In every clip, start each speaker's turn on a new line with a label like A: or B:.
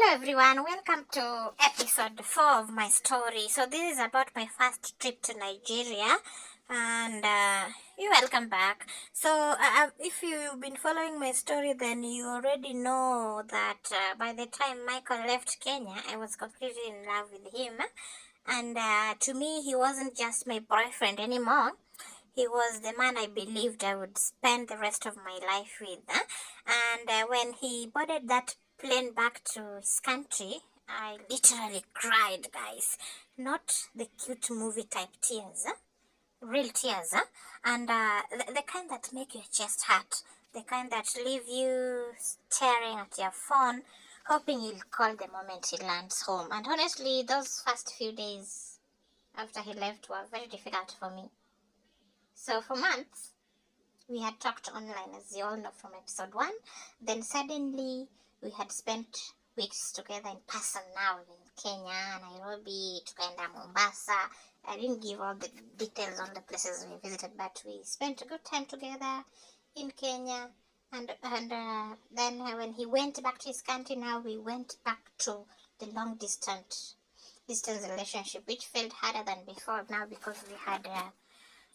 A: Hello everyone, welcome to episode 4 of my story. So this is about my first trip to Nigeria and you're welcome back. So if you've been following my story, then you already know that by the time Michael left Kenya, I was completely in love with him. And to me, he wasn't just my boyfriend anymore. He was the man I believed I would spend the rest of my life with. And when he boarded that plane back to his country, I literally cried, guys. Not the cute movie type tears, real tears, and the kind that make your chest hurt, the kind that leave you staring at your phone, hoping he'll call the moment he lands home. And honestly, those first few days after he left were very difficult for me. So for months, we had talked online, as you all know from episode 1. Then suddenly, we had spent weeks together in person now in Kenya, Nairobi, tukaenda Mombasa. I didn't give all the details on the places we visited, but we spent a good time together in Kenya. And then when he went back to his country, now we went back to the long distance relationship, which felt harder than before now because we had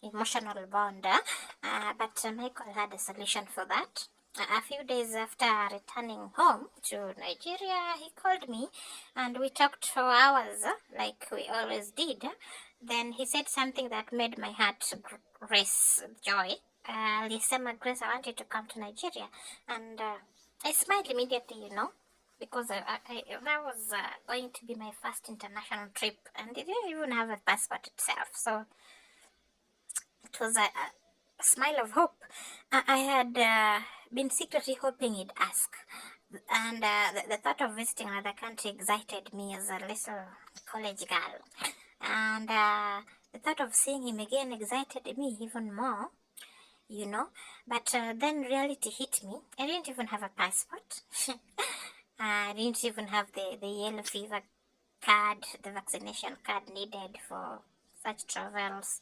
A: emotional bond, but Michael had a solution for that. A few days after returning home to Nigeria, he called me and we talked for hours, like we always did. Then he said something that made my heart race with joy. Alisema, Grace, I want you to come to Nigeria. And I smiled immediately, because that was going to be my first international trip, and it didn't even have a passport itself. So it was a smile of hope. I had been secretly hoping he'd ask. And the thought of visiting another country excited me as a little college girl. And the thought of seeing him again excited me even more, But then reality hit me. I didn't even have a passport. I didn't even have the yellow fever card, the vaccination card needed for such travels.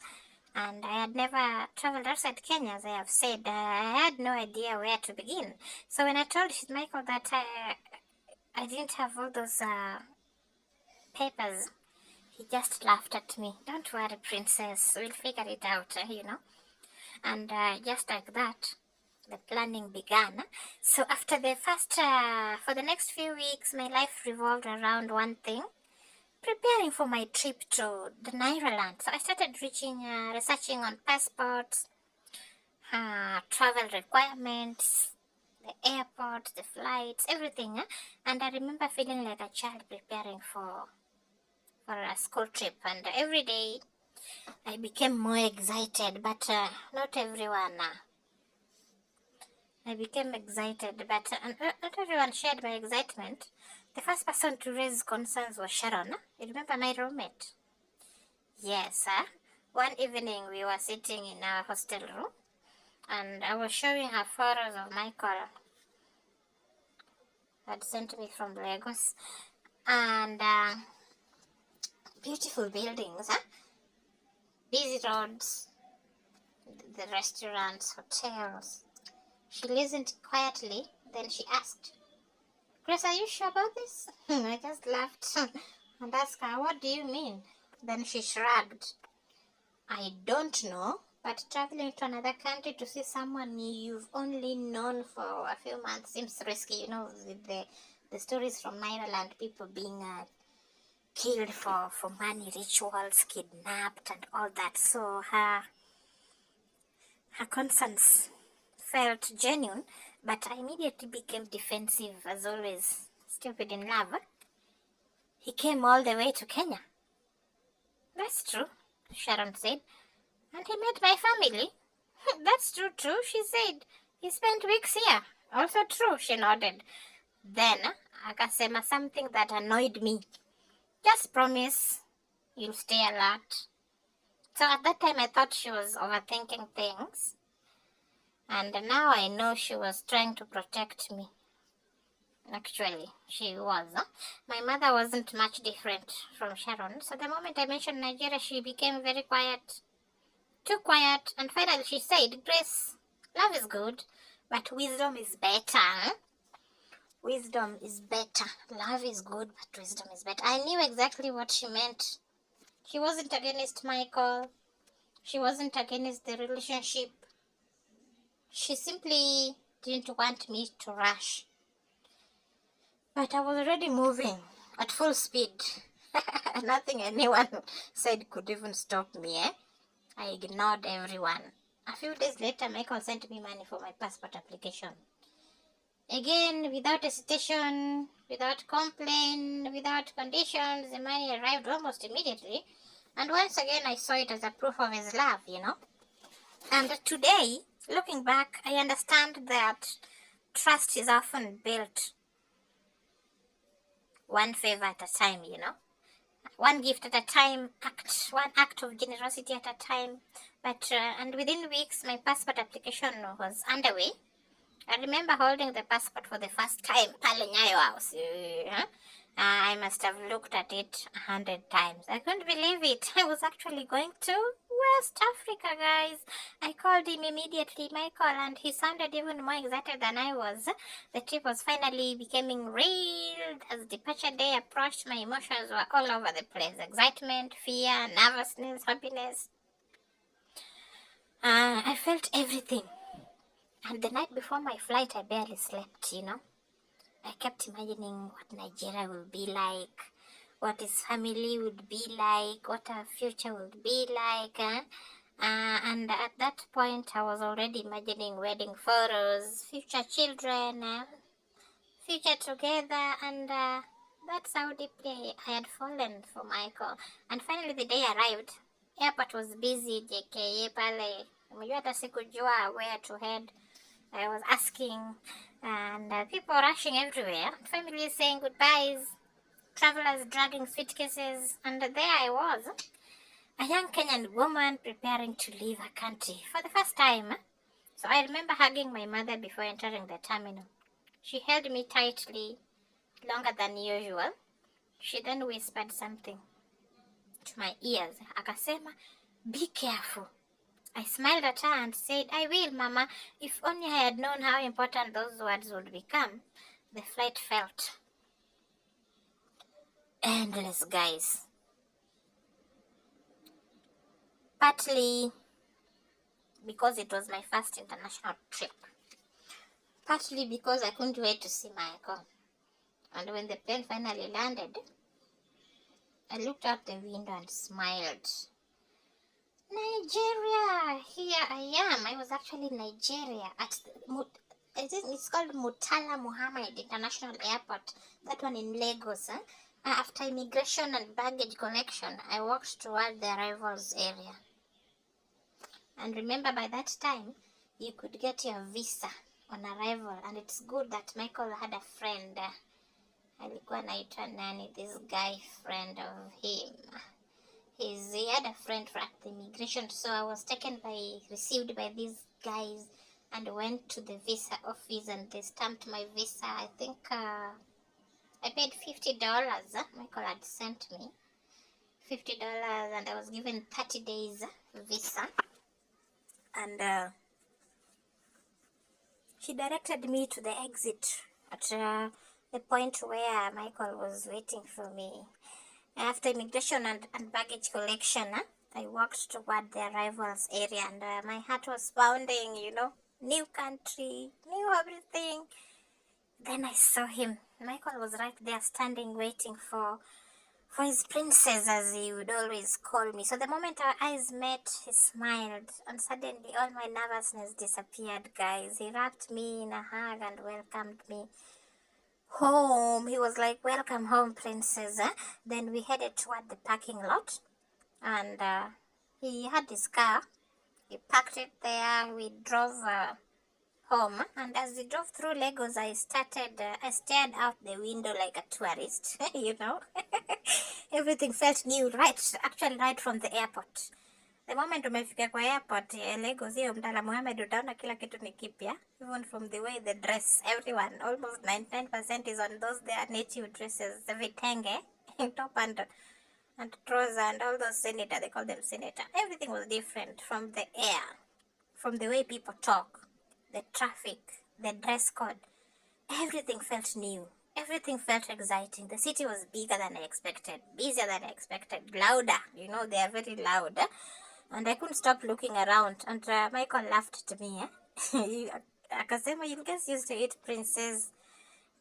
A: And I had never traveled outside Kenya, as I have said. I had no idea where to begin. So when I told Michael that I didn't have all those papers, he just laughed at me. Don't worry, princess, we'll figure it out, And just like that, the planning began. So after the first, for the next few weeks, my life revolved around one thing: preparing for my trip to the Nairoland. So I started researching on passports, travel requirements, the airport, the flights, everything. And I remember feeling like a child preparing for a school trip. And every day I became more excited, but not everyone. I became excited, but not everyone shared my excitement. The first person to raise concerns was Sharon. You remember my roommate? Yes, one evening we were sitting in our hostel room and I was showing her photos of Michael had sent me from Lagos, and beautiful buildings, busy roads, the restaurants, hotels. She listened quietly, then she asked, Grace, are you sure about this? I just laughed and asked her, what do you mean? Then she shrugged. I don't know, but traveling to another country to see someone you've only known for a few months seems risky, with the stories from Nairoland, people being killed for money, rituals, kidnapped, and all that. So her concerns felt genuine, but I immediately became defensive, as always. Stupid in love. He came all the way to Kenya. That's true, Sharon said. And he met my family. That's true too, she said. He spent weeks here. Also true, she nodded. Then akasema something that annoyed me. Just promise you'll stay alert. So at that time I thought she was overthinking things. And now I know she was trying to protect me. Actually, she was. My mother wasn't much different from Sharon. So the moment I mentioned Nigeria, she became very quiet. Too quiet. And finally she said, Grace, love is good, but wisdom is better. wisdom is better. Love is good, but wisdom is better. I knew exactly what she meant. She wasn't against Michael. She wasn't against the relationship. She simply didn't want me to rush. But I was already moving at full speed. Nothing anyone said could even stop me. I ignored everyone. A few days later, Michael sent me money for my passport application. Again, without hesitation, without complaint, without conditions, the money arrived almost immediately. And once again, I saw it as a proof of his love, And today, looking back, I understand that trust is often built one favor at a time, one gift at a time, one act of generosity at a time. But and within weeks, my passport application was underway. I remember holding the passport for the first time pale Nyayo House. I must have looked at it 100 times. I couldn't believe it. I was actually going to West Africa, guys. I called him immediately, Michael, and he sounded even more excited than I was. The trip was finally becoming real. As departure day approached, my emotions were all over the place. Excitement, fear, nervousness, happiness. I felt everything. And the night before my flight, I barely slept, I kept imagining what Nigeria will be like, what his family would be like, what our future would be like. And at that point, I was already imagining wedding photos, future children, future together, and that's how deeply I had fallen for Michael. And finally, the day arrived. Airport was busy, JKA pale. Unajua hata sikujua where to head. I was asking, and people rushing everywhere. Families saying goodbyes, travelers dragging suitcases, and there I was, a young Kenyan woman preparing to leave her country for the first time. So I remember hugging my mother before entering the terminal. She held me tightly, longer than usual. She then whispered something to my ears. Akasema, "Be careful." I smiled at her and said, "I will, Mama." If only I had known how important those words would become. The flight felt endless, guys. Partly because it was my first international trip. Partly because I couldn't wait to see Michael. And when the plane finally landed, I looked out the window and smiled. Nigeria! Here I am. I was actually in Nigeria at it's called Murtala Muhammad International Airport. That one in Lagos. After immigration and baggage collection, I walked toward the arrivals area. And remember, by that time, you could get your visa on arrival. And it's good that Michael had a friend. Alikuwa anaitwa nani? This guy friend of him. He had a friend at the immigration, so I was received by these guys and went to the visa office and they stamped my visa. I think I paid $50. Michael had sent me $50 and I was given 30 days visa. And he directed me to the exit at the point where Michael was waiting for me. After immigration and baggage collection, I walked toward the arrivals area and my heart was pounding, new country, new everything. Then I saw him. Michael was right there standing waiting for his princess, as he would always call me. So the moment our eyes met, he smiled and suddenly all my nervousness disappeared, guys. He wrapped me in a hug and welcomed me home. He was like, "Welcome home, princess." Then we headed toward the parking lot and he had his car. He parked it there. We drove home, and as we drove through Lagos, I stared out the window like a tourist. Everything felt new, right from the airport. The moment umefika kwa airport Lagos, hiyo Mtala Muhammad, utaona kila kitu ni kipya. Even from the way they dress, everyone, almost 99% is on those their native dresses, the vitenge, top and trouser, and all those senator, they call them senator. Everything was different, from the air, from the way people talk, the traffic, the dress code. everything felt new. Everything felt exciting. The city was bigger than I expected, busier than I expected, louder. You know, they are very loud. And I couldn't stop looking around. And Michael laughed at me. Akasema, you'll get used to it, princess.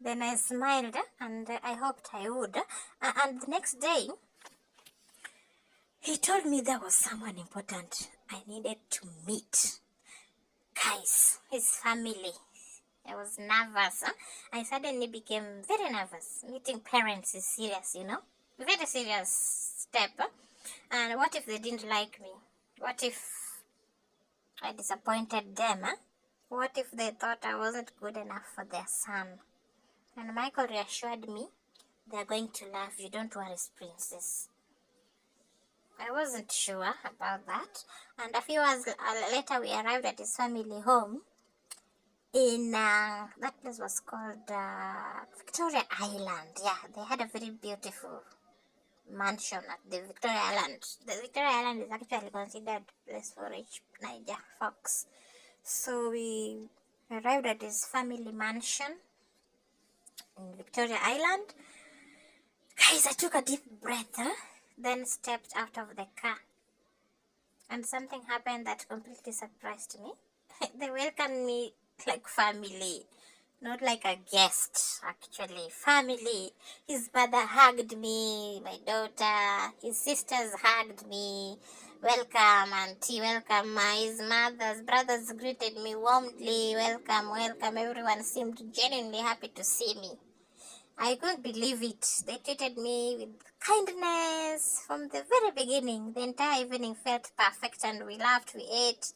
A: Then I smiled and I hoped I would. And the next day, he told me there was someone important I needed to meet. Guys, his family. I was nervous. I suddenly became very nervous. Meeting parents is serious, you know. Very serious step. And what if they didn't like me? What if I disappointed them? What if they thought I wasn't good enough for their son? And Michael reassured me, they're going to love you. Don't worry, princess. I wasn't sure about that. And a few hours later, we arrived at his family home. In that place was called Victoria Island. Yeah, they had a very beautiful mansion at the Victoria Island. The Victoria Island is actually considered a place for rich Niger folks. So we arrived at his family mansion in Victoria Island. Guys, I took a deep breath, then stepped out of the car. And something happened that completely surprised me. They welcomed me like family, not like a guest, actually. Family. His mother hugged me, my daughter, his sisters hugged me. Welcome, auntie, welcome. His mother's brothers greeted me warmly. Welcome, welcome. Everyone seemed genuinely happy to see me. I couldn't believe it. They treated me with kindness from the very beginning. The entire evening felt perfect, and we laughed, we ate,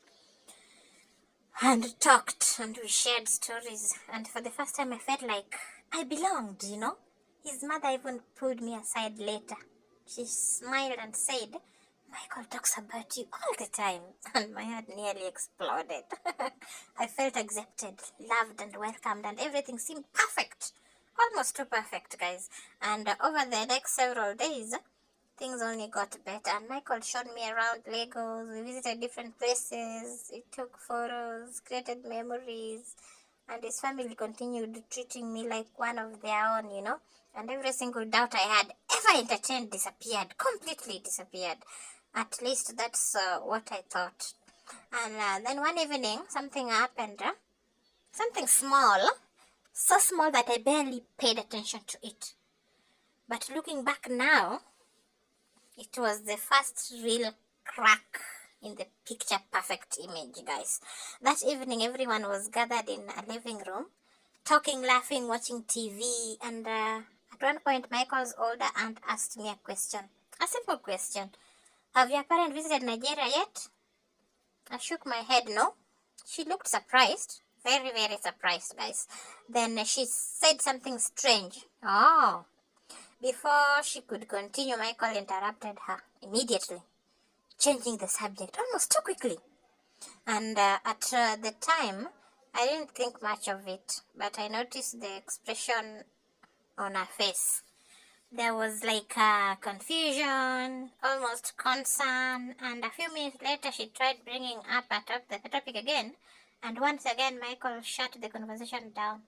A: and talked, and we shared stories. And for the first time, I felt like I belonged, you know. His mother even pulled me aside later. She smiled and said, Michael talks about you all the time. And my heart nearly exploded. I felt accepted, loved, and welcomed, and everything seemed perfect. Almost too perfect, guys. And over the next several days, things only got better. And Michael showed me around Lagos. We visited different places. We took photos, created memories. And his family continued treating me like one of their own, you know. And every single doubt I had ever entertained disappeared. Completely disappeared. At least that's what I thought. And then one evening, something happened. Something small. So small that I barely paid attention to it. But looking back now, it was the first real crack in the picture perfect image, guys. That evening, everyone was gathered in a living room, talking, laughing, watching TV. And at one point, Michael's older aunt asked me a question. A simple question. Have your parents visited Nigeria yet? I shook my head no. She looked surprised. Very, very surprised, guys. Then she said something strange. Oh. Before she could continue, Michael interrupted her immediately, changing the subject almost too quickly. And at the time, I didn't think much of it, but I noticed the expression on her face. There was like confusion, almost concern, and a few minutes later she tried bringing up the topic again, and once again Michael shut the conversation down.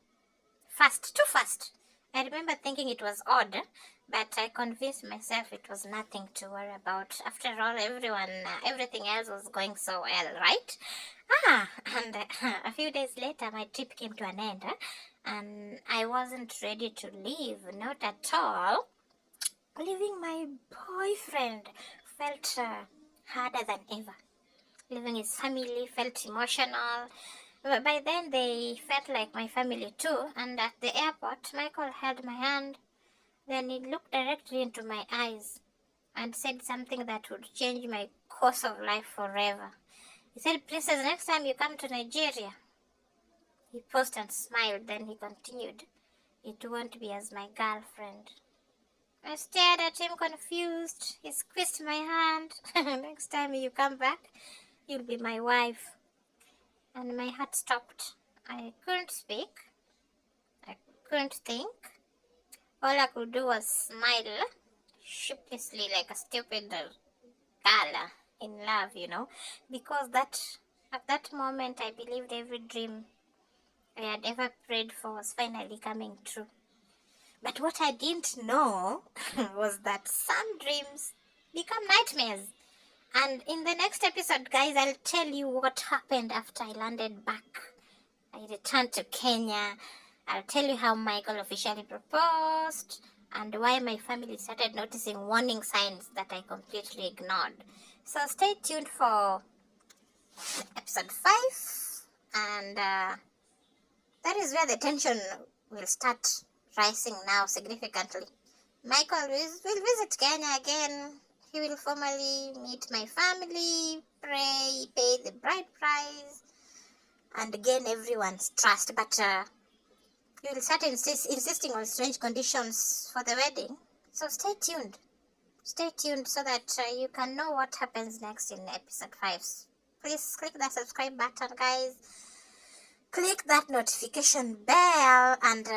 A: Fast, too fast. I remember thinking it was odd, but I convinced myself it was nothing to worry about. After all, everything else was going so well, right? And a few days later my trip came to an end, and I wasn't ready to leave, not at all. Leaving my boyfriend felt harder than ever. Leaving his family felt emotional. But by then they felt like my family too. And at the airport, Michael held my hand. Then he looked directly into my eyes and said something that would change my course of life forever. He said, Princess, next time you come to Nigeria. He paused and smiled. Then he continued, it won't be as my girlfriend. I stared at him confused. He squeezed my hand. Next time you come back, you'll be my wife. And my heart stopped. I couldn't speak. I couldn't think. All I could do was smile sheepishly like a stupid girl in love, you know. Because at that moment I believed every dream I had ever prayed for was finally coming true. But what I didn't know was that some dreams become nightmares. And in the next episode, guys, I'll tell you what happened after I landed back. I returned to Kenya. I'll tell you how Michael officially proposed and why my family started noticing warning signs that I completely ignored. So stay tuned for episode 5, and that is where the tension will start rising now significantly. Michael will visit Kenya again. He will formally meet my family, pray, pay the bride price, and gain everyone's trust. But you will start insisting on strange conditions for the wedding. So stay tuned. Stay tuned so that you can know what happens next in episode 5. Please click that subscribe button, guys. Click that notification bell and